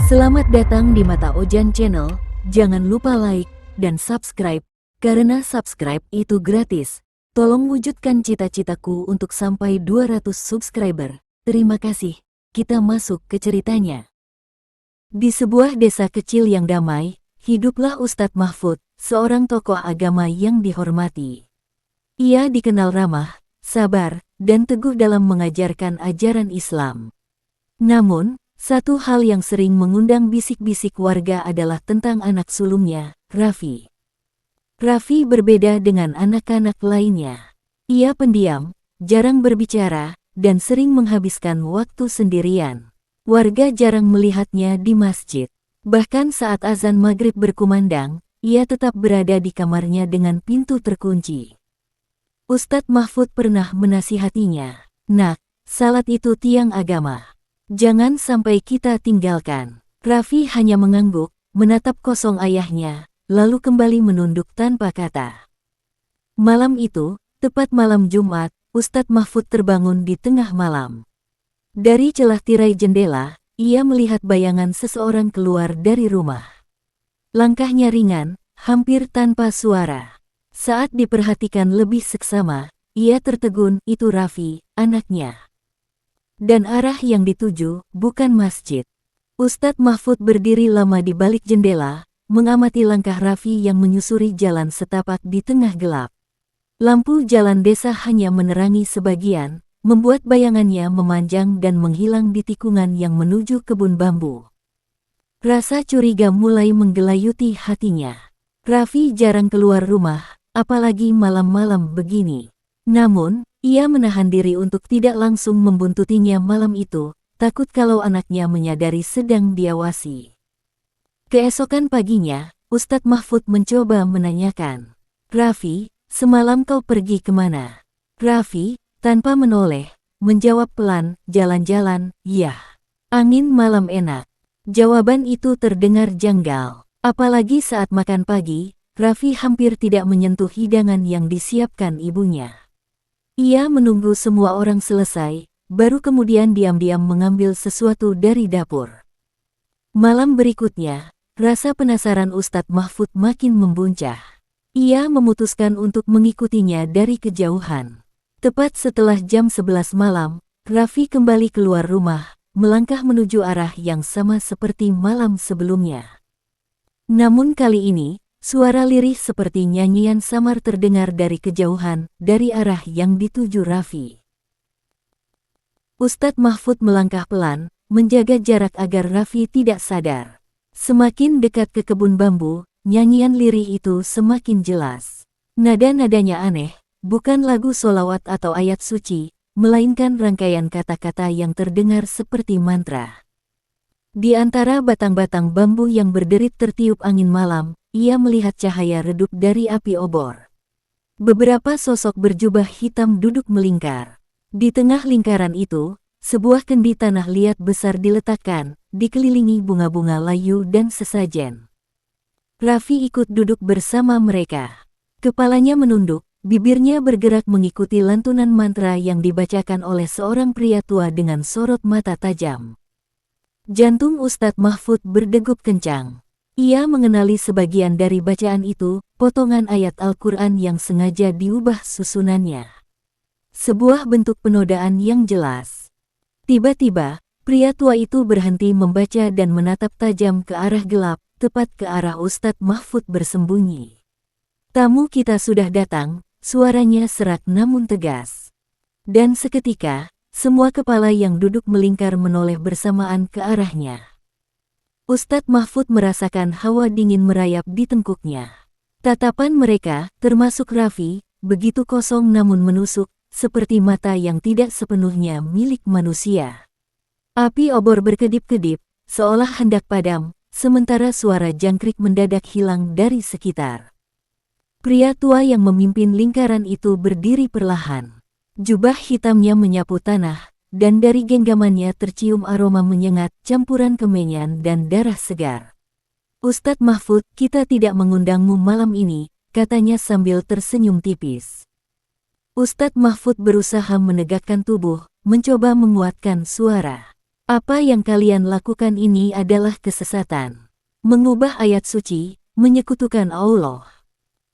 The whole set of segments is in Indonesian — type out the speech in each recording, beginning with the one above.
Selamat datang di Mata Ojan Channel, jangan lupa like dan subscribe, karena subscribe itu gratis. Tolong wujudkan cita-citaku untuk sampai 200 subscriber. Terima kasih, kita masuk ke ceritanya. Di sebuah desa kecil yang damai, hiduplah Ustadz Mahfud, seorang tokoh agama yang dihormati. Ia dikenal ramah, sabar, dan teguh dalam mengajarkan ajaran Islam. Namun, satu hal yang sering mengundang bisik-bisik warga adalah tentang anak sulungnya, Raffi. Raffi berbeda dengan anak-anak lainnya. Ia pendiam, jarang berbicara, dan sering menghabiskan waktu sendirian. Warga jarang melihatnya di masjid. Bahkan saat azan maghrib berkumandang, ia tetap berada di kamarnya dengan pintu terkunci. Ustadz Mahfud pernah menasihatinya, "Nak, salat itu tiang agama. Jangan sampai kita tinggalkan." Raffi hanya mengangguk, menatap kosong ayahnya, lalu kembali menunduk tanpa kata. Malam itu, tepat malam Jumat, Ustadz Mahfud terbangun di tengah malam. Dari celah tirai jendela, ia melihat bayangan seseorang keluar dari rumah. Langkahnya ringan, hampir tanpa suara. Saat diperhatikan lebih seksama, ia tertegun, itu Raffi, anaknya. Dan arah yang dituju bukan masjid. Ustadz Mahfud berdiri lama di balik jendela, mengamati langkah Raffi yang menyusuri jalan setapak di tengah gelap. Lampu jalan desa hanya menerangi sebagian, membuat bayangannya memanjang dan menghilang di tikungan yang menuju kebun bambu. Rasa curiga mulai menggelayuti hatinya. Raffi jarang keluar rumah, apalagi malam-malam begini. Namun, ia menahan diri untuk tidak langsung membuntutinya malam itu, takut kalau anaknya menyadari sedang diawasi. Keesokan paginya, Ustadz Mahfud mencoba menanyakan, "Raffi, semalam kau pergi kemana?" Raffi, tanpa menoleh, menjawab pelan, "Jalan-jalan, ya. Angin malam enak." Jawaban itu terdengar janggal. Apalagi saat makan pagi, Raffi hampir tidak menyentuh hidangan yang disiapkan ibunya. Ia menunggu semua orang selesai, baru kemudian diam-diam mengambil sesuatu dari dapur. Malam berikutnya, rasa penasaran Ustadz Mahfud makin membuncah. Ia memutuskan untuk mengikutinya dari kejauhan. Tepat setelah jam 11 malam, Raffi kembali keluar rumah, melangkah menuju arah yang sama seperti malam sebelumnya. Namun kali ini, suara lirih seperti nyanyian samar terdengar dari kejauhan, dari arah yang dituju Raffi. Ustadz Mahfud melangkah pelan, menjaga jarak agar Raffi tidak sadar. Semakin dekat ke kebun bambu, nyanyian lirih itu semakin jelas. Nada-nadanya aneh, bukan lagu sholawat atau ayat suci, melainkan rangkaian kata-kata yang terdengar seperti mantra. Di antara batang-batang bambu yang berderit tertiup angin malam, ia melihat cahaya redup dari api obor. Beberapa sosok berjubah hitam duduk melingkar. Di tengah lingkaran itu, sebuah kendi tanah liat besar diletakkan, dikelilingi bunga-bunga layu dan sesajen. Raffi ikut duduk bersama mereka. Kepalanya menunduk, bibirnya bergerak mengikuti lantunan mantra yang dibacakan oleh seorang pria tua dengan sorot mata tajam. Jantung Ustadz Mahfud berdegup kencang. Ia mengenali sebagian dari bacaan itu, potongan ayat Al-Quran yang sengaja diubah susunannya. Sebuah bentuk penodaan yang jelas. Tiba-tiba, pria tua itu berhenti membaca dan menatap tajam ke arah gelap, tepat ke arah Ustadz Mahfud bersembunyi. "Tamu kita sudah datang," suaranya serak namun tegas. Dan seketika, semua kepala yang duduk melingkar menoleh bersamaan ke arahnya. Ustadz Mahfud merasakan hawa dingin merayap di tengkuknya. Tatapan mereka, termasuk Raffi, begitu kosong namun menusuk, seperti mata yang tidak sepenuhnya milik manusia. Api obor berkedip-kedip, seolah hendak padam, sementara suara jangkrik mendadak hilang dari sekitar. Pria tua yang memimpin lingkaran itu berdiri perlahan. Jubah hitamnya menyapu tanah, dan dari genggamannya tercium aroma menyengat, campuran kemenyan dan darah segar. "Ustadz Mahfud, kita tidak mengundangmu malam ini," katanya sambil tersenyum tipis. Ustadz Mahfud berusaha menegakkan tubuh, mencoba menguatkan suara. Apa yang kalian lakukan ini adalah kesesatan. Mengubah ayat suci, menyekutukan Allah.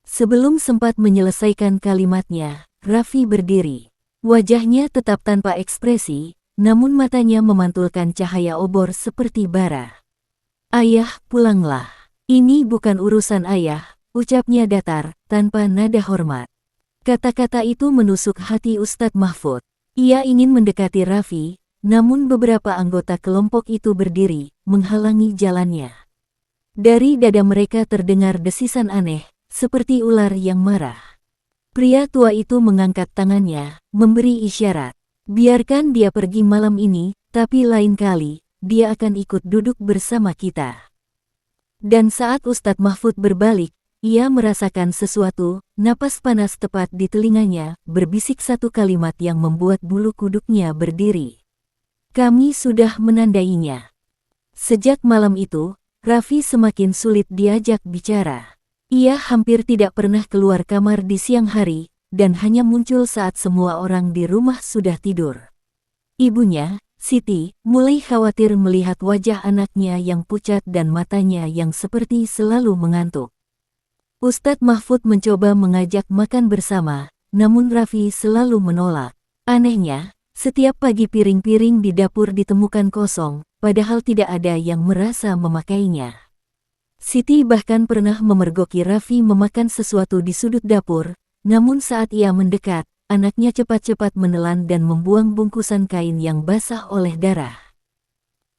Sebelum sempat menyelesaikan kalimatnya, Raffi berdiri. Wajahnya tetap tanpa ekspresi, namun matanya memantulkan cahaya obor seperti bara. Ayah, pulanglah. Ini bukan urusan ayah, ucapnya datar, tanpa nada hormat. Kata-kata itu menusuk hati Ustadz Mahfud. Ia ingin mendekati Raffi, namun beberapa anggota kelompok itu berdiri, menghalangi jalannya. Dari dada mereka terdengar desisan aneh, seperti ular yang marah. Pria tua itu mengangkat tangannya, memberi isyarat. Biarkan dia pergi malam ini, tapi lain kali, dia akan ikut duduk bersama kita. Dan saat Ustadz Mahfud berbalik, ia merasakan sesuatu, napas panas tepat di telinganya, berbisik satu kalimat yang membuat bulu kuduknya berdiri. Kami sudah menandainya. Sejak malam itu, Raffi semakin sulit diajak bicara. Ia hampir tidak pernah keluar kamar di siang hari, dan hanya muncul saat semua orang di rumah sudah tidur. Ibunya, Siti, mulai khawatir melihat wajah anaknya yang pucat dan matanya yang seperti selalu mengantuk. Ustadz Mahfud mencoba mengajak makan bersama, namun Raffi selalu menolak. Anehnya, setiap pagi piring-piring di dapur ditemukan kosong, padahal tidak ada yang merasa memakainya. Siti bahkan pernah memergoki Raffi memakan sesuatu di sudut dapur, namun saat ia mendekat, anaknya cepat-cepat menelan dan membuang bungkusan kain yang basah oleh darah.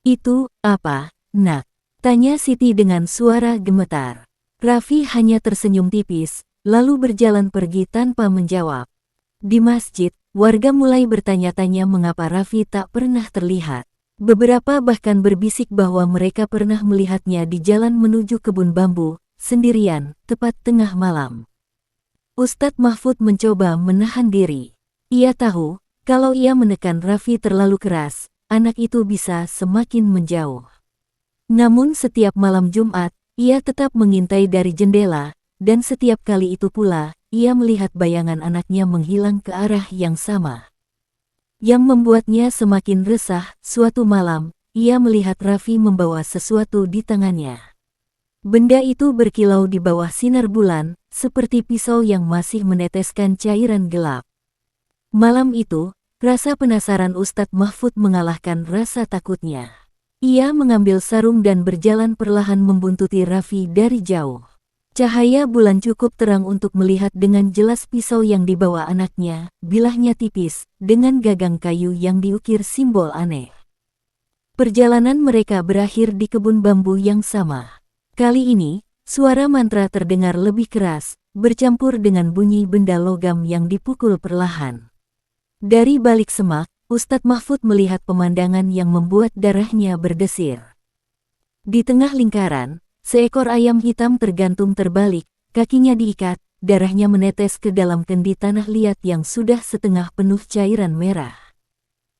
Itu, apa, nak? Tanya Siti dengan suara gemetar. Raffi hanya tersenyum tipis, lalu berjalan pergi tanpa menjawab. Di masjid, warga mulai bertanya-tanya mengapa Raffi tak pernah terlihat. Beberapa bahkan berbisik bahwa mereka pernah melihatnya di jalan menuju kebun bambu, sendirian, tepat tengah malam. Ustadz Mahfud mencoba menahan diri. Ia tahu, kalau ia menekan Raffi terlalu keras, anak itu bisa semakin menjauh. Namun setiap malam Jumat, ia tetap mengintai dari jendela, dan setiap kali itu pula, ia melihat bayangan anaknya menghilang ke arah yang sama. Yang membuatnya semakin resah, suatu malam, ia melihat Raffi membawa sesuatu di tangannya. Benda itu berkilau di bawah sinar bulan, seperti pisau yang masih meneteskan cairan gelap. Malam itu, rasa penasaran Ustadz Mahfud mengalahkan rasa takutnya. Ia mengambil sarung dan berjalan perlahan membuntuti Raffi dari jauh. Cahaya bulan cukup terang untuk melihat dengan jelas pisau yang dibawa anaknya, bilahnya tipis, dengan gagang kayu yang diukir simbol aneh. Perjalanan mereka berakhir di kebun bambu yang sama. Kali ini, suara mantra terdengar lebih keras, bercampur dengan bunyi benda logam yang dipukul perlahan. Dari balik semak, Ustadz Mahfud melihat pemandangan yang membuat darahnya berdesir. Di tengah lingkaran, seekor ayam hitam tergantung terbalik, kakinya diikat, darahnya menetes ke dalam kendi tanah liat yang sudah setengah penuh cairan merah.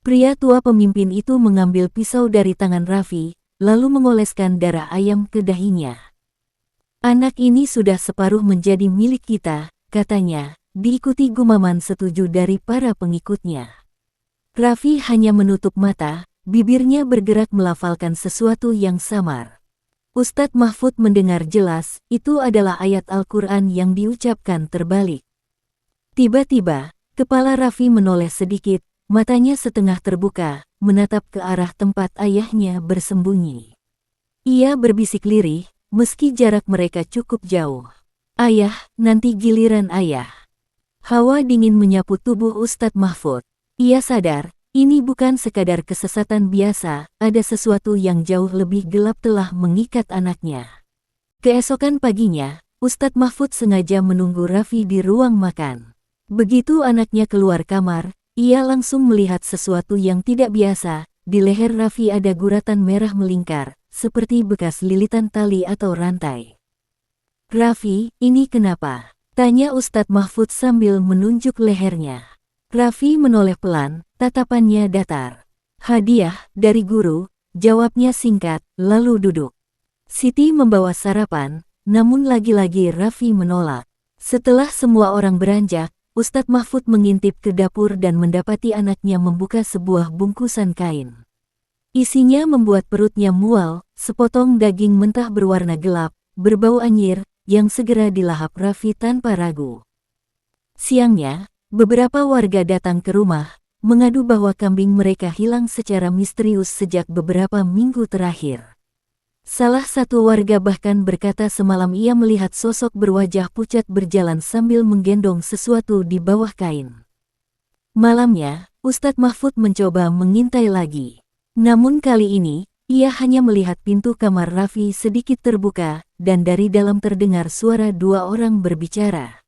Pria tua pemimpin itu mengambil pisau dari tangan Raffi, lalu mengoleskan darah ayam ke dahinya. Anak ini sudah separuh menjadi milik kita, katanya, diikuti gumaman setuju dari para pengikutnya. Raffi hanya menutup mata, bibirnya bergerak melafalkan sesuatu yang samar. Ustadz Mahfud mendengar jelas, itu adalah ayat Al-Quran yang diucapkan terbalik. Tiba-tiba, kepala Raffi menoleh sedikit, matanya setengah terbuka, menatap ke arah tempat ayahnya bersembunyi. Ia berbisik lirih, meski jarak mereka cukup jauh. Ayah, nanti giliran ayah. Hawa dingin menyapu tubuh Ustadz Mahfud. Ia sadar, ini bukan sekadar kesesatan biasa, ada sesuatu yang jauh lebih gelap telah mengikat anaknya. Keesokan paginya, Ustadz Mahfud sengaja menunggu Raffi di ruang makan. Begitu anaknya keluar kamar, ia langsung melihat sesuatu yang tidak biasa, di leher Raffi ada guratan merah melingkar, seperti bekas lilitan tali atau rantai. Raffi, ini kenapa? Tanya Ustadz Mahfud sambil menunjuk lehernya. Raffi menoleh pelan, tatapannya datar. Hadiah, dari guru, jawabnya singkat, lalu duduk. Siti membawa sarapan, namun lagi-lagi Raffi menolak. Setelah semua orang beranjak, Ustadz Mahfud mengintip ke dapur dan mendapati anaknya membuka sebuah bungkusan kain. Isinya membuat perutnya mual, sepotong daging mentah berwarna gelap, berbau anyir, yang segera dilahap Raffi tanpa ragu. Siangnya, beberapa warga datang ke rumah, mengadu bahwa kambing mereka hilang secara misterius sejak beberapa minggu terakhir. Salah satu warga bahkan berkata semalam ia melihat sosok berwajah pucat berjalan sambil menggendong sesuatu di bawah kain. Malamnya, Ustadz Mahfud mencoba mengintai lagi. Namun kali ini, ia hanya melihat pintu kamar Raffi sedikit terbuka, dan dari dalam terdengar suara dua orang berbicara.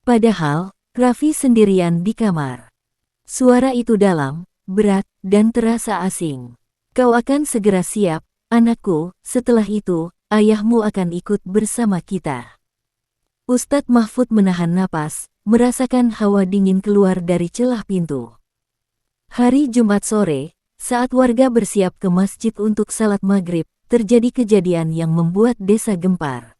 Padahal, Raffi sendirian di kamar. Suara itu dalam, berat, dan terasa asing. "Kau akan segera siap, anakku, setelah itu, ayahmu akan ikut bersama kita." Ustadz Mahfud menahan napas, merasakan hawa dingin keluar dari celah pintu. Hari Jumat sore, saat warga bersiap ke masjid untuk salat maghrib, terjadi kejadian yang membuat desa gempar.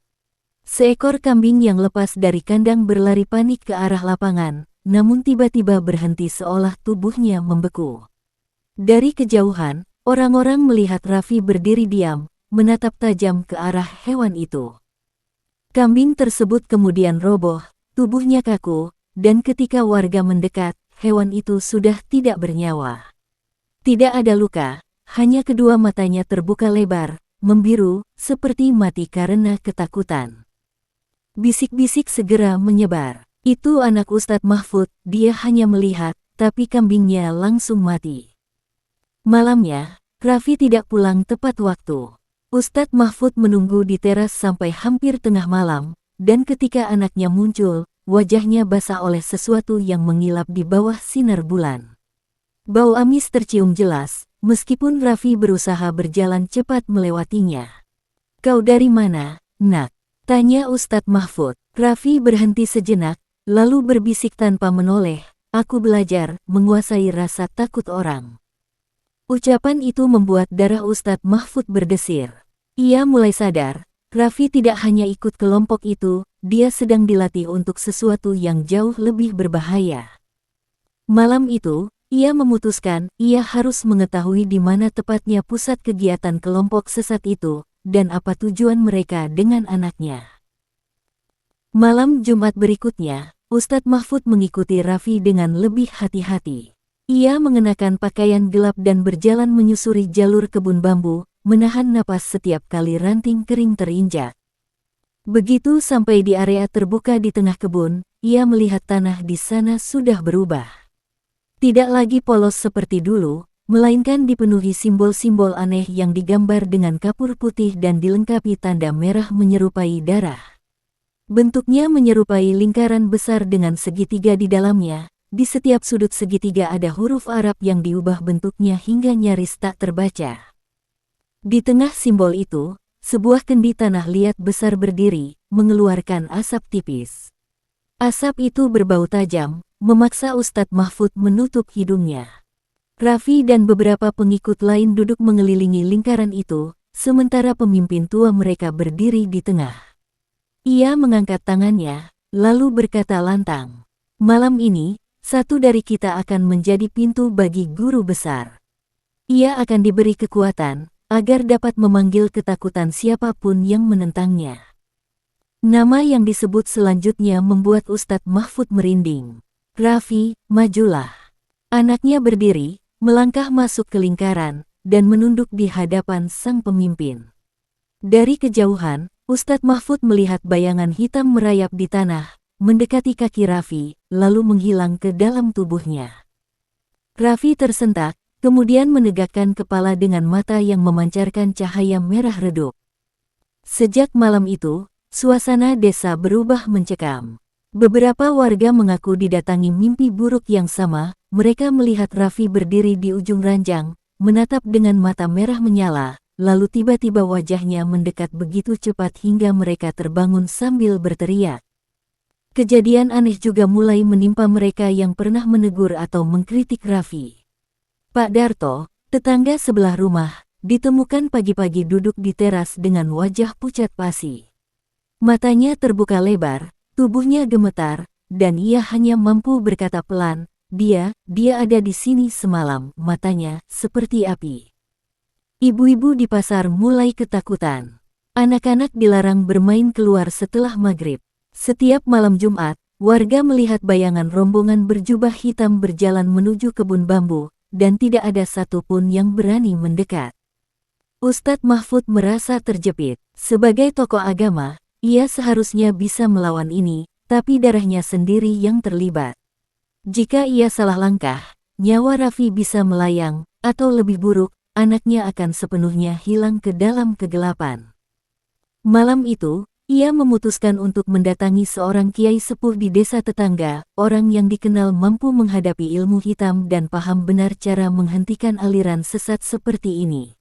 Seekor kambing yang lepas dari kandang berlari panik ke arah lapangan, namun tiba-tiba berhenti seolah tubuhnya membeku. Dari kejauhan, orang-orang melihat Raffi berdiri diam, menatap tajam ke arah hewan itu. Kambing tersebut kemudian roboh, tubuhnya kaku, dan ketika warga mendekat, hewan itu sudah tidak bernyawa. Tidak ada luka, hanya kedua matanya terbuka lebar, membiru, seperti mati karena ketakutan. Bisik-bisik segera menyebar. "Itu anak Ustadz Mahfud, dia hanya melihat, tapi kambingnya langsung mati." Malamnya, Raffi tidak pulang tepat waktu. Ustadz Mahfud menunggu di teras sampai hampir tengah malam, dan ketika anaknya muncul, wajahnya basah oleh sesuatu yang mengilap di bawah sinar bulan. Bau amis tercium jelas, meskipun Raffi berusaha berjalan cepat melewatinya. "Kau dari mana, nak?" tanya Ustadz Mahfud. Raffi berhenti sejenak, lalu berbisik tanpa menoleh, "Aku belajar menguasai rasa takut orang." Ucapan itu membuat darah Ustadz Mahfud berdesir. Ia mulai sadar, Raffi tidak hanya ikut kelompok itu, dia sedang dilatih untuk sesuatu yang jauh lebih berbahaya. Malam itu, ia memutuskan ia harus mengetahui di mana tepatnya pusat kegiatan kelompok sesat itu, dan apa tujuan mereka dengan anaknya. Malam Jumat berikutnya, Ustadz Mahfud mengikuti Raffi dengan lebih hati-hati. Ia mengenakan pakaian gelap dan berjalan menyusuri jalur kebun bambu, menahan napas setiap kali ranting kering terinjak. Begitu sampai di area terbuka di tengah kebun, ia melihat tanah di sana sudah berubah. Tidak lagi polos seperti dulu, melainkan dipenuhi simbol-simbol aneh yang digambar dengan kapur putih dan dilengkapi tanda merah menyerupai darah. Bentuknya menyerupai lingkaran besar dengan segitiga di dalamnya. Di setiap sudut segitiga ada huruf Arab yang diubah bentuknya hingga nyaris tak terbaca. Di tengah simbol itu, sebuah kendi tanah liat besar berdiri, mengeluarkan asap tipis. Asap itu berbau tajam, memaksa Ustadz Mahfud menutup hidungnya. Raffi dan beberapa pengikut lain duduk mengelilingi lingkaran itu, sementara pemimpin tua mereka berdiri di tengah. Ia mengangkat tangannya, lalu berkata lantang, "Malam ini, satu dari kita akan menjadi pintu bagi guru besar. Ia akan diberi kekuatan, agar dapat memanggil ketakutan siapapun yang menentangnya." Nama yang disebut selanjutnya membuat Ustadz Mahfud merinding. "Raffi, majulah." Anaknya berdiri, melangkah masuk ke lingkaran, dan menunduk di hadapan sang pemimpin. Dari kejauhan, Ustadz Mahfud melihat bayangan hitam merayap di tanah, mendekati kaki Raffi, lalu menghilang ke dalam tubuhnya. Raffi tersentak, kemudian menegakkan kepala dengan mata yang memancarkan cahaya merah redup. Sejak malam itu, suasana desa berubah mencekam. Beberapa warga mengaku didatangi mimpi buruk yang sama. Mereka melihat Raffi berdiri di ujung ranjang, menatap dengan mata merah menyala, lalu tiba-tiba wajahnya mendekat begitu cepat hingga mereka terbangun sambil berteriak. Kejadian aneh juga mulai menimpa mereka yang pernah menegur atau mengkritik Raffi. Pak Darto, tetangga sebelah rumah, ditemukan pagi-pagi duduk di teras dengan wajah pucat pasi. Matanya terbuka lebar, tubuhnya gemetar, dan ia hanya mampu berkata pelan, dia ada di sini semalam." Matanya seperti api. Ibu-ibu di pasar mulai ketakutan. Anak-anak dilarang bermain keluar setelah maghrib. Setiap malam Jumat, warga melihat bayangan rombongan berjubah hitam berjalan menuju kebun bambu, dan tidak ada satupun yang berani mendekat. Ustadz Mahfud merasa terjepit. Sebagai tokoh agama, ia seharusnya bisa melawan ini, tapi darahnya sendiri yang terlibat. Jika ia salah langkah, nyawa Raffi bisa melayang, atau lebih buruk, anaknya akan sepenuhnya hilang ke dalam kegelapan. Malam itu, ia memutuskan untuk mendatangi seorang kiai sepuh di desa tetangga, orang yang dikenal mampu menghadapi ilmu hitam dan paham benar cara menghentikan aliran sesat seperti ini.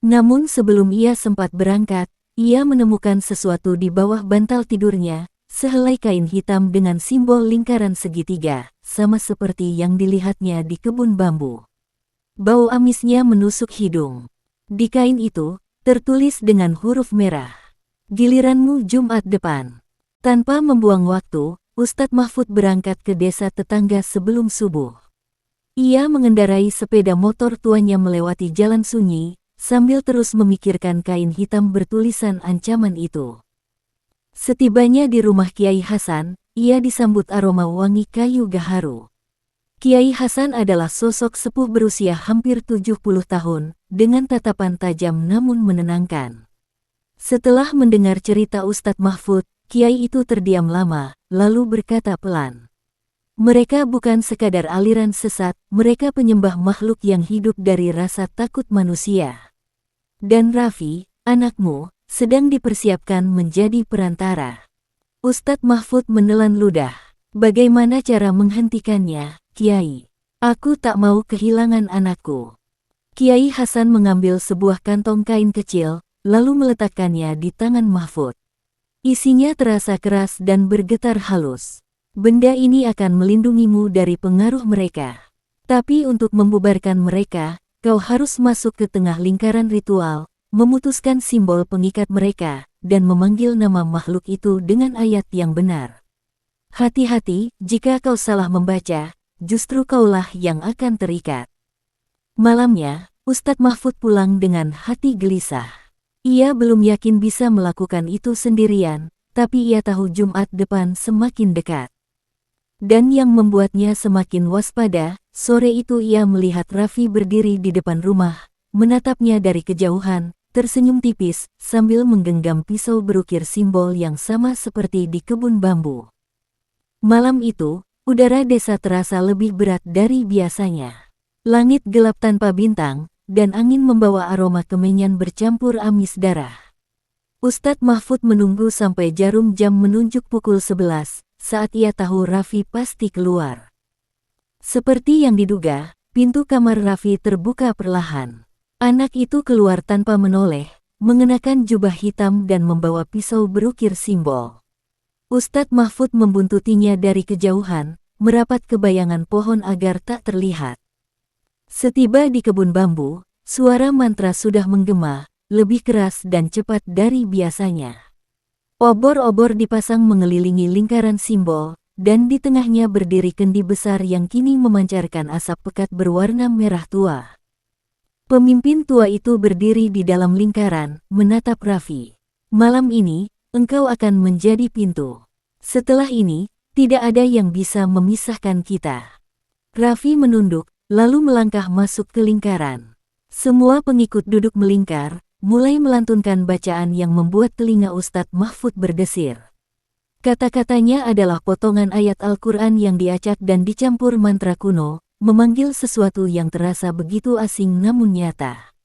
Namun sebelum ia sempat berangkat, ia menemukan sesuatu di bawah bantal tidurnya, sehelai kain hitam dengan simbol lingkaran segitiga, sama seperti yang dilihatnya di kebun bambu. Bau amisnya menusuk hidung. Di kain itu, tertulis dengan huruf merah, "Giliranmu Jumat depan." Tanpa membuang waktu, Ustadz Mahfud berangkat ke desa tetangga sebelum subuh. Ia mengendarai sepeda motor tuanya melewati jalan sunyi, sambil terus memikirkan kain hitam bertulisan ancaman itu. Setibanya di rumah Kiai Hasan, ia disambut aroma wangi kayu gaharu. Kiai Hasan adalah sosok sepuh berusia hampir 70 tahun, dengan tatapan tajam namun menenangkan. Setelah mendengar cerita Ustadz Mahfud, Kiai itu terdiam lama, lalu berkata pelan, "Mereka bukan sekadar aliran sesat, mereka penyembah makhluk yang hidup dari rasa takut manusia. Dan Raffi, anakmu, sedang dipersiapkan menjadi perantara." Ustadz Mahfud menelan ludah. "Bagaimana cara menghentikannya, Kiai? Aku tak mau kehilangan anakku." Kiai Hasan mengambil sebuah kantong kain kecil, lalu meletakkannya di tangan Mahfud. Isinya terasa keras dan bergetar halus. "Benda ini akan melindungimu dari pengaruh mereka. Tapi untuk membubarkan mereka, kau harus masuk ke tengah lingkaran ritual, memutuskan simbol pengikat mereka, dan memanggil nama makhluk itu dengan ayat yang benar. Hati-hati, jika kau salah membaca, justru kaulah yang akan terikat." Malamnya, Ustadz Mahfud pulang dengan hati gelisah. Ia belum yakin bisa melakukan itu sendirian, tapi ia tahu Jumat depan semakin dekat. Dan yang membuatnya semakin waspada, sore itu ia melihat Raffi berdiri di depan rumah, menatapnya dari kejauhan, tersenyum tipis, sambil menggenggam pisau berukir simbol yang sama seperti di kebun bambu. Malam itu, udara desa terasa lebih berat dari biasanya. Langit gelap tanpa bintang, dan angin membawa aroma kemenyan bercampur amis darah. Ustadz Mahfud menunggu sampai jarum jam menunjuk pukul 11, saat ia tahu Raffi pasti keluar. Seperti yang diduga, pintu kamar Raffi terbuka perlahan. Anak itu keluar tanpa menoleh, mengenakan jubah hitam dan membawa pisau berukir simbol. Ustadz Mahfud membuntutinya dari kejauhan, merapat ke bayangan pohon agar tak terlihat. Setiba di kebun bambu, suara mantra sudah menggema, lebih keras dan cepat dari biasanya. Obor-obor dipasang mengelilingi lingkaran simbol, dan di tengahnya berdiri kendi besar yang kini memancarkan asap pekat berwarna merah tua. Pemimpin tua itu berdiri di dalam lingkaran, menatap Raffi. "Malam ini, engkau akan menjadi pintu. Setelah ini, tidak ada yang bisa memisahkan kita." Raffi menunduk, lalu melangkah masuk ke lingkaran. Semua pengikut duduk melingkar, mulai melantunkan bacaan yang membuat telinga Ustadz Mahfud berdesir. Kata-katanya adalah potongan ayat Al-Quran yang diacak dan dicampur mantra kuno, memanggil sesuatu yang terasa begitu asing namun nyata.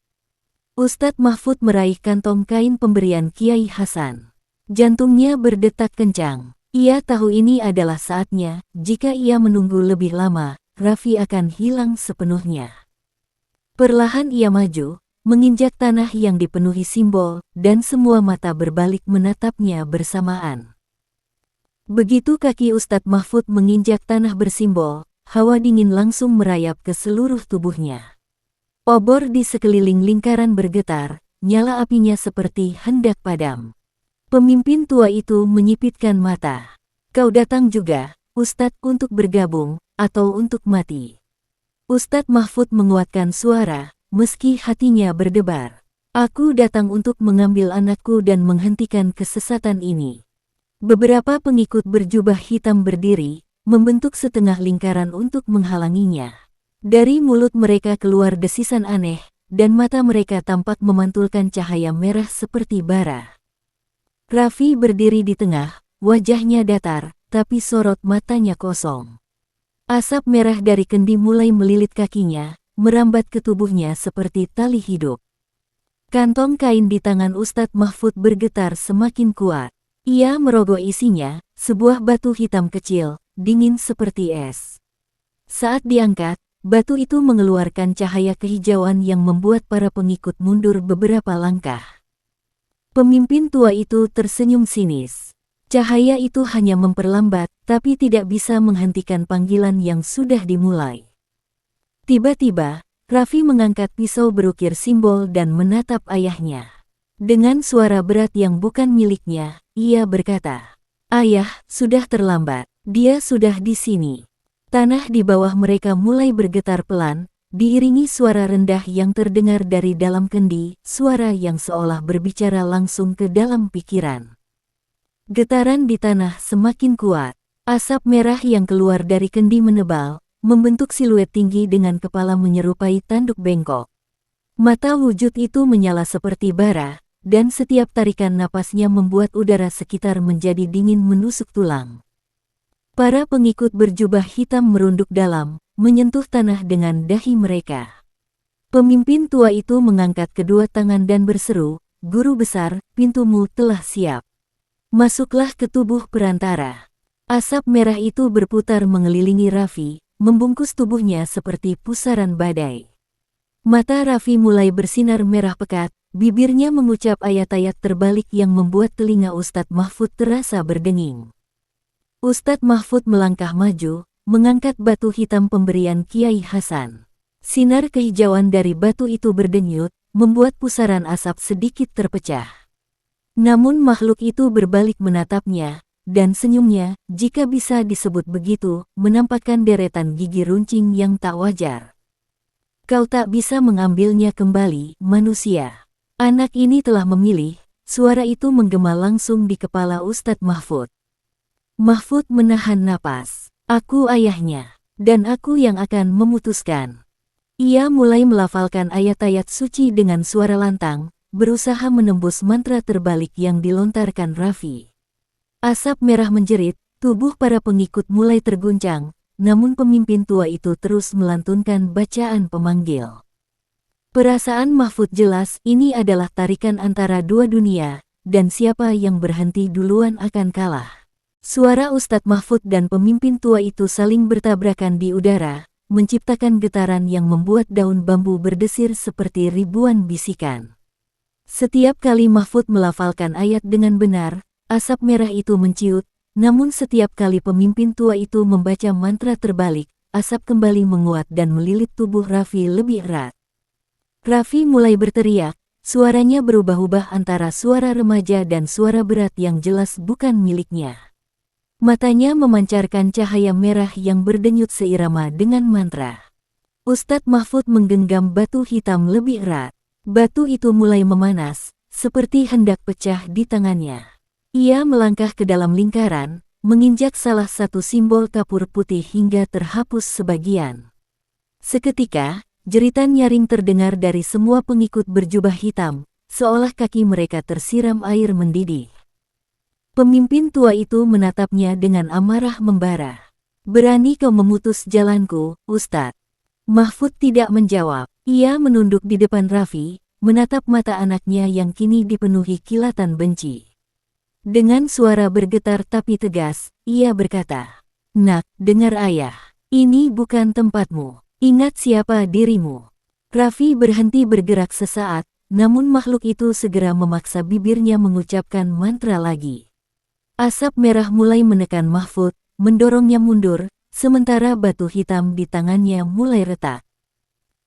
Ustadz Mahfud meraih kantong kain pemberian Kiai Hasan. Jantungnya berdetak kencang. Ia tahu ini adalah saatnya, jika ia menunggu lebih lama, Raffi akan hilang sepenuhnya. Perlahan ia maju, menginjak tanah yang dipenuhi simbol, dan semua mata berbalik menatapnya bersamaan. Begitu kaki Ustadz Mahfud menginjak tanah bersimbol, hawa dingin langsung merayap ke seluruh tubuhnya. Obor di sekeliling lingkaran bergetar, nyala apinya seperti hendak padam. Pemimpin tua itu menyipitkan mata. "Kau datang juga, Ustadz, untuk bergabung, atau untuk mati?" Ustadz Mahfud menguatkan suara, meski hatinya berdebar. Aku datang untuk mengambil anakku dan menghentikan kesesatan ini. Beberapa pengikut berjubah hitam berdiri, membentuk setengah lingkaran untuk menghalanginya. Dari mulut mereka keluar desisan aneh, dan mata mereka tampak memantulkan cahaya merah seperti bara. Raffi berdiri di tengah, wajahnya datar, tapi sorot matanya kosong. Asap merah dari kendi mulai melilit kakinya, merambat ke tubuhnya seperti tali hidup. Kantong kain di tangan Ustadz Mahfud bergetar semakin kuat. Ia merogoh isinya, sebuah batu hitam kecil, dingin seperti es. Saat diangkat, batu itu mengeluarkan cahaya kehijauan yang membuat para pengikut mundur beberapa langkah. Pemimpin tua itu tersenyum sinis. Cahaya itu hanya memperlambat, tapi tidak bisa menghentikan panggilan yang sudah dimulai. Tiba-tiba, Raffi mengangkat pisau berukir simbol dan menatap ayahnya. Dengan suara berat yang bukan miliknya, ia berkata, "Ayah, sudah terlambat. Dia sudah di sini." Tanah di bawah mereka mulai bergetar pelan, diiringi suara rendah yang terdengar dari dalam kendi, suara yang seolah berbicara langsung ke dalam pikiran. Getaran di tanah semakin kuat. Asap merah yang keluar dari kendi menebal, membentuk siluet tinggi dengan kepala menyerupai tanduk bengkok. Mata wujud itu menyala seperti bara, dan setiap tarikan napasnya membuat udara sekitar menjadi dingin menusuk tulang. Para pengikut berjubah hitam merunduk dalam, menyentuh tanah dengan dahi mereka. Pemimpin tua itu mengangkat kedua tangan dan berseru, "Guru besar, pintumu telah siap. Masuklah ke tubuh perantara." Asap merah itu berputar mengelilingi Raffi, membungkus tubuhnya seperti pusaran badai. Mata Raffi mulai bersinar merah pekat, bibirnya mengucap ayat-ayat terbalik yang membuat telinga Ustadz Mahfud terasa berdenging. Ustadz Mahfud melangkah maju, mengangkat batu hitam pemberian Kiai Hasan. Sinar kehijauan dari batu itu berdenyut, membuat pusaran asap sedikit terpecah. Namun makhluk itu berbalik menatapnya, dan senyumnya, jika bisa disebut begitu, menampakkan deretan gigi runcing yang tak wajar. "Kau tak bisa mengambilnya kembali, manusia. Anak ini telah memilih." Suara itu menggema langsung di kepala Ustadz Mahfud. Mahfud menahan napas. "Aku ayahnya, dan aku yang akan memutuskan." Ia mulai melafalkan ayat-ayat suci dengan suara lantang, berusaha menembus mantra terbalik yang dilontarkan Raffi. Asap merah menjerit, tubuh para pengikut mulai terguncang, namun pemimpin tua itu terus melantunkan bacaan pemanggil. Perasaan Mahfud jelas ini adalah tarikan antara dua dunia, dan siapa yang berhenti duluan akan kalah. Suara Ustadz Mahfud dan pemimpin tua itu saling bertabrakan di udara, menciptakan getaran yang membuat daun bambu berdesir seperti ribuan bisikan. Setiap kali Mahfud melafalkan ayat dengan benar, asap merah itu menciut, namun setiap kali pemimpin tua itu membaca mantra terbalik, asap kembali menguat dan melilit tubuh Raffi lebih erat. Raffi mulai berteriak, suaranya berubah-ubah antara suara remaja dan suara berat yang jelas bukan miliknya. Matanya memancarkan cahaya merah yang berdenyut seirama dengan mantra. Ustadz Mahfud menggenggam batu hitam lebih erat. Batu itu mulai memanas, seperti hendak pecah di tangannya. Ia melangkah ke dalam lingkaran, menginjak salah satu simbol kapur putih hingga terhapus sebagian. Seketika, jeritan nyaring terdengar dari semua pengikut berjubah hitam, seolah kaki mereka tersiram air mendidih. Pemimpin tua itu menatapnya dengan amarah membara. "Berani kau memutus jalanku, Ustadz?" Mahfud tidak menjawab. Ia menunduk di depan Raffi, menatap mata anaknya yang kini dipenuhi kilatan benci. Dengan suara bergetar tapi tegas, ia berkata, "Nak, dengar ayah. Ini bukan tempatmu. Ingat siapa dirimu." Raffi berhenti bergerak sesaat, namun makhluk itu segera memaksa bibirnya mengucapkan mantra lagi. Asap merah mulai menekan Mahfud, mendorongnya mundur, sementara batu hitam di tangannya mulai retak.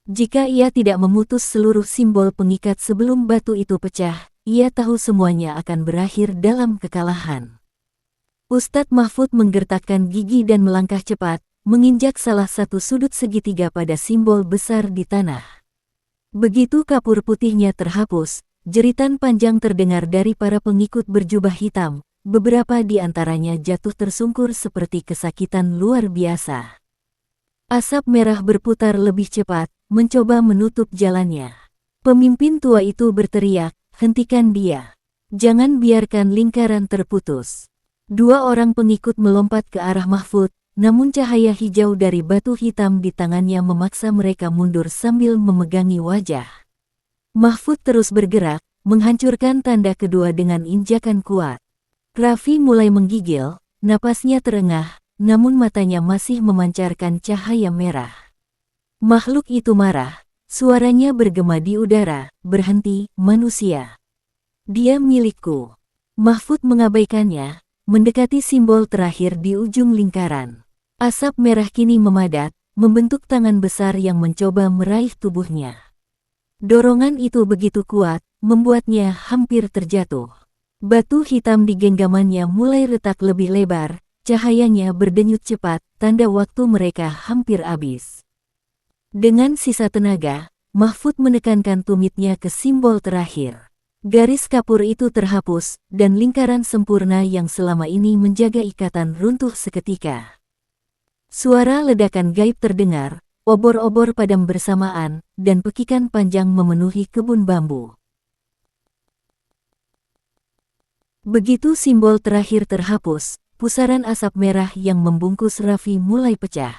Jika ia tidak memutus seluruh simbol pengikat sebelum batu itu pecah, ia tahu semuanya akan berakhir dalam kekalahan. Ustadz Mahfud menggertakkan gigi dan melangkah cepat, menginjak salah satu sudut segitiga pada simbol besar di tanah. Begitu kapur putihnya terhapus, jeritan panjang terdengar dari para pengikut berjubah hitam. Beberapa di antaranya jatuh tersungkur seperti kesakitan luar biasa. Asap merah berputar lebih cepat, mencoba menutup jalannya. Pemimpin tua itu berteriak, "Hentikan dia. Jangan biarkan lingkaran terputus." Dua orang pengikut melompat ke arah Mahfud, namun cahaya hijau dari batu hitam di tangannya memaksa mereka mundur sambil memegangi wajah. Mahfud terus bergerak, menghancurkan tanda kedua dengan injakan kuat. Raffi mulai menggigil, napasnya terengah, namun matanya masih memancarkan cahaya merah. Makhluk itu marah, suaranya bergema di udara, "Berhenti, manusia. Dia milikku." Mahfud mengabaikannya, mendekati simbol terakhir di ujung lingkaran. Asap merah kini memadat, membentuk tangan besar yang mencoba meraih tubuhnya. Dorongan itu begitu kuat, membuatnya hampir terjatuh. Batu hitam di genggamannya mulai retak lebih lebar, cahayanya berdenyut cepat, tanda waktu mereka hampir habis. Dengan sisa tenaga, Mahfud menekankan tumitnya ke simbol terakhir. Garis kapur itu terhapus, dan lingkaran sempurna yang selama ini menjaga ikatan runtuh seketika. Suara ledakan gaib terdengar, obor-obor padam bersamaan, dan pekikan panjang memenuhi kebun bambu. Begitu simbol terakhir terhapus, pusaran asap merah yang membungkus Raffi mulai pecah.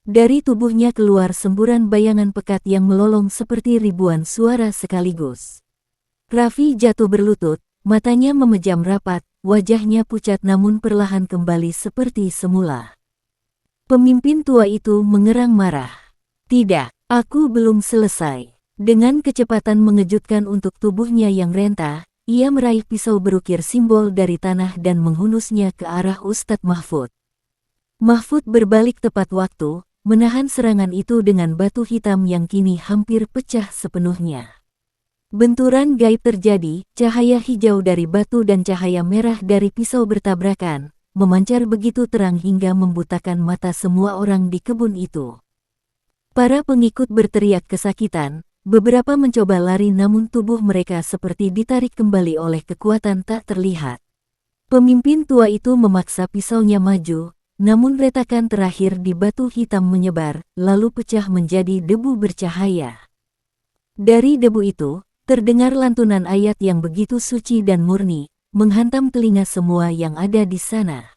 Dari tubuhnya keluar semburan bayangan pekat yang melolong seperti ribuan suara sekaligus. Raffi jatuh berlutut, matanya memejam rapat, wajahnya pucat namun perlahan kembali seperti semula. Pemimpin tua itu mengerang marah. "Tidak, aku belum selesai." Dengan kecepatan mengejutkan untuk tubuhnya yang renta, ia meraih pisau berukir simbol dari tanah dan menghunusnya ke arah Ustadz Mahfud. Mahfud berbalik tepat waktu, menahan serangan itu dengan batu hitam yang kini hampir pecah sepenuhnya. Benturan gaib terjadi, cahaya hijau dari batu dan cahaya merah dari pisau bertabrakan, memancar begitu terang hingga membutakan mata semua orang di kebun itu. Para pengikut berteriak kesakitan. Beberapa mencoba lari namun tubuh mereka seperti ditarik kembali oleh kekuatan tak terlihat. Pemimpin tua itu memaksa pisaunya maju, namun retakan terakhir di batu hitam menyebar, lalu pecah menjadi debu bercahaya. Dari debu itu, terdengar lantunan ayat yang begitu suci dan murni, menghantam telinga semua yang ada di sana.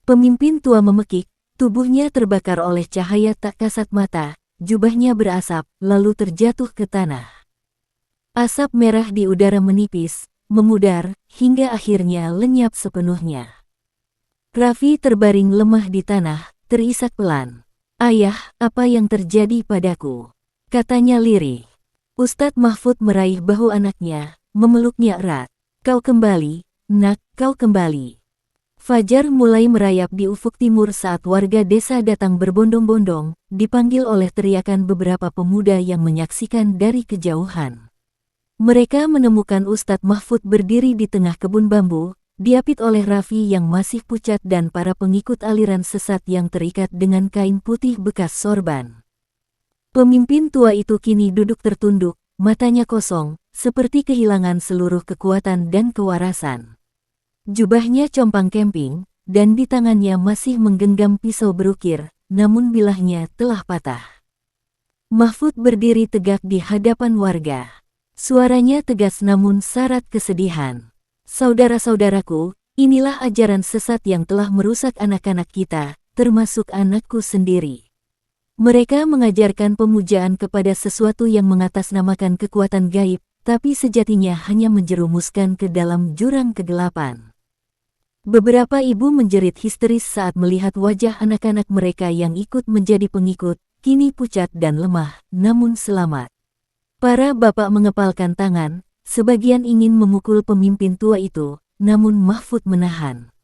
Pemimpin tua memekik, tubuhnya terbakar oleh cahaya tak kasat mata. Jubahnya berasap, lalu terjatuh ke tanah. Asap merah di udara menipis, memudar, hingga akhirnya lenyap sepenuhnya. Raffi terbaring lemah di tanah, terisak pelan. "Ayah, apa yang terjadi padaku?" katanya lirih. Ustadz Mahfud meraih bahu anaknya, memeluknya erat. "Kau kembali, nak, kau kembali." Fajar mulai merayap di ufuk timur saat warga desa datang berbondong-bondong, dipanggil oleh teriakan beberapa pemuda yang menyaksikan dari kejauhan. Mereka menemukan Ustadz Mahfud berdiri di tengah kebun bambu, diapit oleh Raffi yang masih pucat dan para pengikut aliran sesat yang terikat dengan kain putih bekas sorban. Pemimpin tua itu kini duduk tertunduk, matanya kosong, seperti kehilangan seluruh kekuatan dan kewarasan. Jubahnya compang kemping, dan di tangannya masih menggenggam pisau berukir, namun bilahnya telah patah. Mahfud berdiri tegak di hadapan warga. Suaranya tegas namun syarat kesedihan. "Saudara-saudaraku, inilah ajaran sesat yang telah merusak anak-anak kita, termasuk anakku sendiri. Mereka mengajarkan pemujaan kepada sesuatu yang mengatasnamakan kekuatan gaib, tapi sejatinya hanya menjerumuskan ke dalam jurang kegelapan." Beberapa ibu menjerit histeris saat melihat wajah anak-anak mereka yang ikut menjadi pengikut, kini pucat dan lemah, namun selamat. Para bapak mengepalkan tangan, sebagian ingin memukul pemimpin tua itu, namun Mahfud menahan.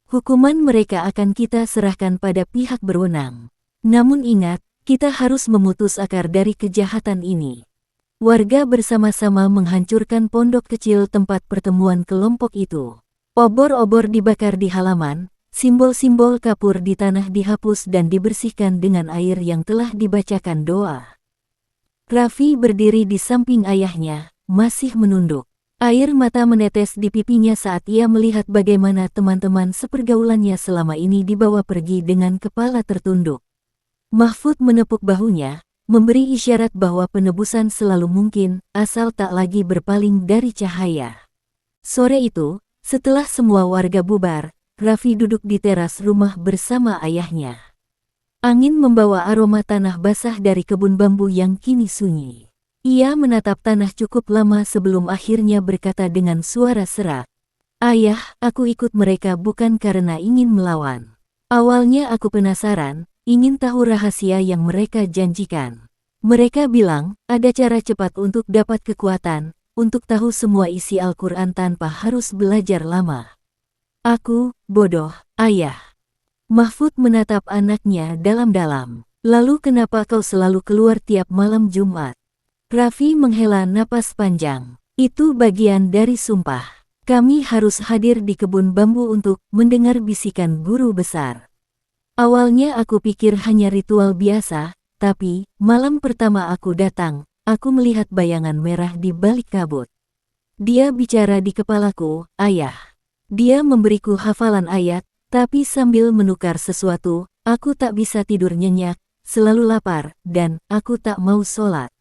"Hukuman mereka akan kita serahkan pada pihak berwenang. Namun ingat, kita harus memutus akar dari kejahatan ini." Warga bersama-sama menghancurkan pondok kecil tempat pertemuan kelompok itu. Obor-obor dibakar di halaman, simbol-simbol kapur di tanah dihapus dan dibersihkan dengan air yang telah dibacakan doa. Raffi berdiri di samping ayahnya, masih menunduk. Air mata menetes di pipinya saat ia melihat bagaimana teman-teman sepergaulannya selama ini dibawa pergi dengan kepala tertunduk. Mahfud menepuk bahunya, memberi isyarat bahwa penebusan selalu mungkin, asal tak lagi berpaling dari cahaya. Sore itu, setelah semua warga bubar, Raffi duduk di teras rumah bersama ayahnya. Angin membawa aroma tanah basah dari kebun bambu yang kini sunyi. Ia menatap tanah cukup lama sebelum akhirnya berkata dengan suara serak, "Ayah, aku ikut mereka bukan karena ingin melawan. Awalnya aku penasaran, ingin tahu rahasia yang mereka janjikan. Mereka bilang, ada cara cepat untuk dapat kekuatan, untuk tahu semua isi Al-Quran tanpa harus belajar lama." "Aku, bodoh, ayah." Mahfud menatap anaknya dalam-dalam. "Lalu kenapa kau selalu keluar tiap malam Jumat?" Raffi menghela napas panjang. "Itu bagian dari sumpah. Kami harus hadir di kebun bambu untuk mendengar bisikan guru besar. Awalnya aku pikir hanya ritual biasa, tapi malam pertama aku datang, aku melihat bayangan merah di balik kabut. Dia bicara di kepalaku, ayah. Dia memberiku hafalan ayat, tapi sambil menukar sesuatu, aku tak bisa tidur nyenyak, selalu lapar, dan aku tak mau sholat."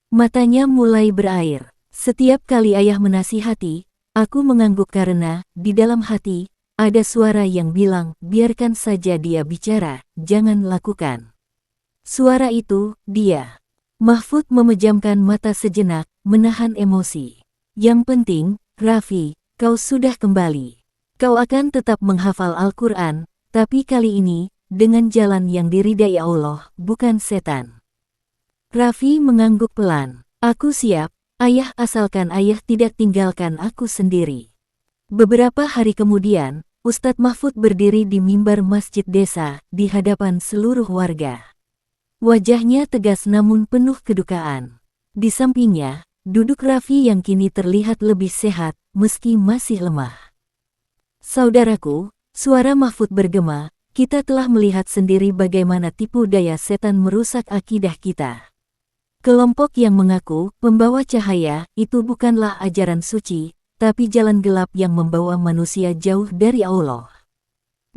Matanya mulai berair. Setiap kali ayah menasihati, aku mengangguk karena, di dalam hati, ada suara yang bilang, biarkan saja dia bicara, jangan lakukan. Suara itu, dia. Mahfud memejamkan mata sejenak, menahan emosi. "Yang penting, Raffi, kau sudah kembali. Kau akan tetap menghafal Al-Quran, tapi kali ini, dengan jalan yang diridai Allah, bukan setan." Raffi mengangguk pelan. "Aku siap, ayah, asalkan ayah tidak tinggalkan aku sendiri." Beberapa hari kemudian, Ustadz Mahfud berdiri di mimbar masjid desa, di hadapan seluruh warga. Wajahnya tegas namun penuh kedukaan. Di sampingnya, duduk Raffi yang kini terlihat lebih sehat, meski masih lemah. "Saudaraku," suara Mahfud bergema, "kita telah melihat sendiri bagaimana tipu daya setan merusak akidah kita. Kelompok yang mengaku pembawa cahaya itu bukanlah ajaran suci, tapi jalan gelap yang membawa manusia jauh dari Allah.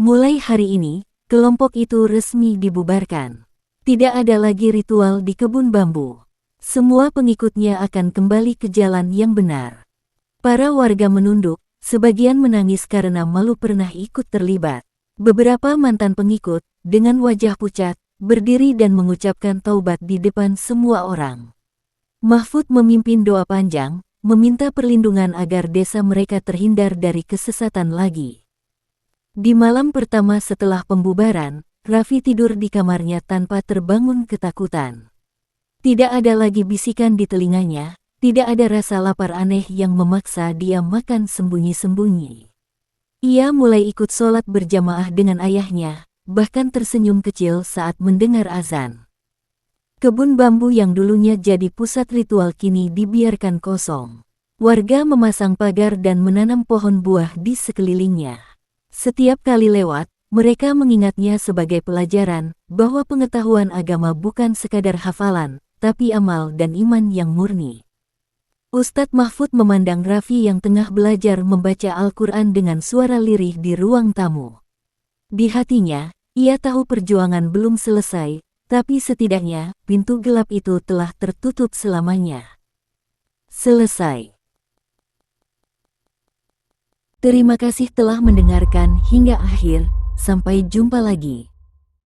Mulai hari ini, kelompok itu resmi dibubarkan. Tidak ada lagi ritual di kebun bambu. Semua pengikutnya akan kembali ke jalan yang benar." Para warga menunduk, sebagian menangis karena malu pernah ikut terlibat. Beberapa mantan pengikut, dengan wajah pucat, berdiri dan mengucapkan taubat di depan semua orang. Mahfud memimpin doa panjang, meminta perlindungan agar desa mereka terhindar dari kesesatan lagi. Di malam pertama setelah pembubaran, Raffi tidur di kamarnya tanpa terbangun ketakutan. Tidak ada lagi bisikan di telinganya, tidak ada rasa lapar aneh yang memaksa dia makan sembunyi-sembunyi. Ia mulai ikut sholat berjamaah dengan ayahnya, bahkan tersenyum kecil saat mendengar azan. Kebun bambu yang dulunya jadi pusat ritual kini dibiarkan kosong. Warga memasang pagar dan menanam pohon buah di sekelilingnya. Setiap kali lewat, mereka mengingatnya sebagai pelajaran bahwa pengetahuan agama bukan sekadar hafalan, tapi amal dan iman yang murni. Ustadz Mahfud memandang Raffi yang tengah belajar membaca Al-Quran dengan suara lirih di ruang tamu. Di hatinya, ia tahu perjuangan belum selesai, tapi setidaknya pintu gelap itu telah tertutup selamanya. Selesai. Terima kasih telah mendengarkan hingga akhir, sampai jumpa lagi.